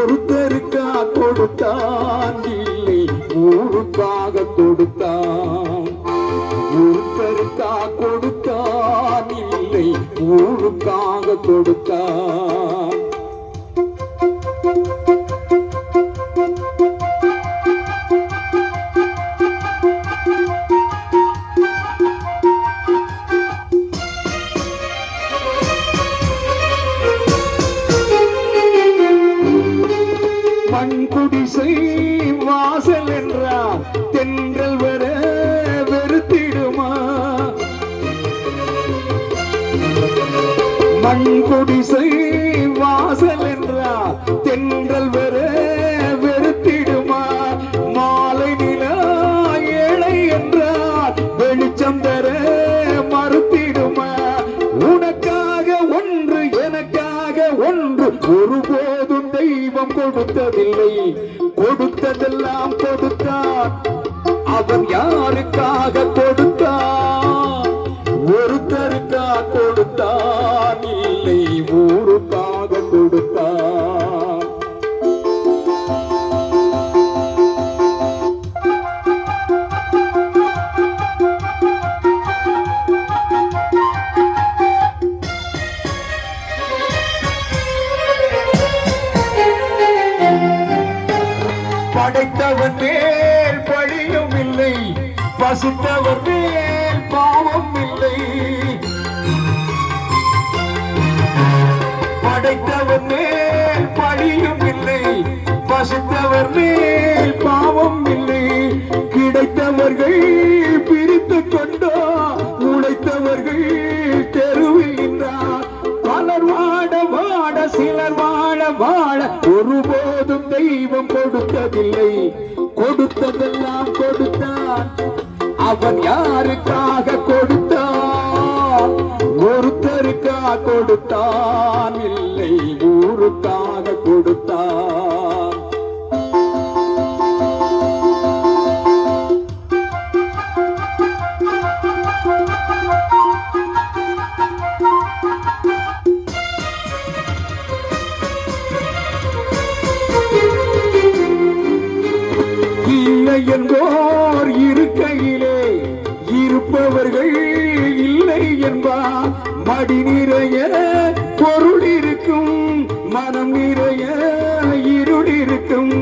ஒருத்தருக்கா கொடுத்தான் இல்லை ஊருக்காக கொடுத்தான். ஒருத்தருக்கா கொடுத்தான் இல்லை ஊருக்காக கொடுத்தான். மண்குடிசை வாசல் என்றார் தென்றல் வர வெறுத்திடுமா? மண்குடிசை வாசல் என்றார் தென்றல் வர வெறுத்திடுமா? மாலை நிலா ஏழை என்றார் வெளிச்சம் தர மறுத்திடுமா? உனக்காக ஒன்று எனக்காக ஒன்று ஒருபோதும் தெய்வம் கொடுத்ததில்லை. கொடுத்ததெல்லாம் கொடுத்தான். அவன் யாருக்காக கொடுத்தான்? ஒருத்தருக்கா கொடுத்தான் இல்லை ஊருக்காக கொடுத்தான். படைத்தவன் மேல் பழியும் இல்லை, பசித்தவர் மேல் பாவம் இல்லை. படைத்தவன் மேல் பழியும் இல்லை, பசித்தவர் மேல் பாவம் இல்லை. கிடைத்தவர்கள் பிரித்துக் கொண்டோ உழைத்தவர்கள் தெருவில் நின்றார். பலர் வாட வாட சிலர் வாழ வாழ ஒருபோதும் தெய்வம் கொடுத்ததில்லை. கொடுத்ததெல்லாம் கொடுத்தான். அவன் யாருக்காக கொடுத்தான்? ஒருத்தருக்காக கொடுத்தான் இல்லை ஊருக்காக கொடுத்தான். என்போர் இருக்கையிலே இருப்பவர்கள் இல்லை என்பார். மடி நிறைய பொருள் இருக்கும், மனம் நிறைய இருள் இருக்கும்.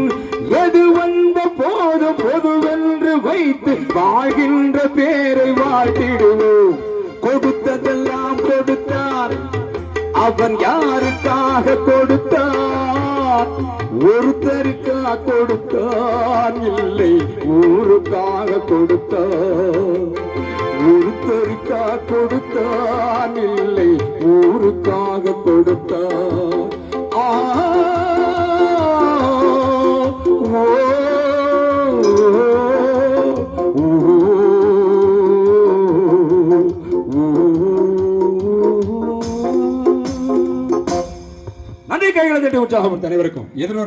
எது வந்த போதும் பொதுவென்று வைத்து வாழ்கின்ற பேரை வாழ்த்திடுவோம். கொடுத்ததெல்லாம் கொடுத்தான். அவன் யாருக்காக கொடுத்தான்? ஒருத்தருக்காக கொடுத்தான் இல்லை ஊருக்காக கொடுத்தான். ஒருத்தருக்காக கொடுத்தான் இல்லை ஊருக்காக கொடுத்தான். நன்றி. கைகளை தட்டி உற்சாகம் அனைவருக்கும். எதிர்வரும்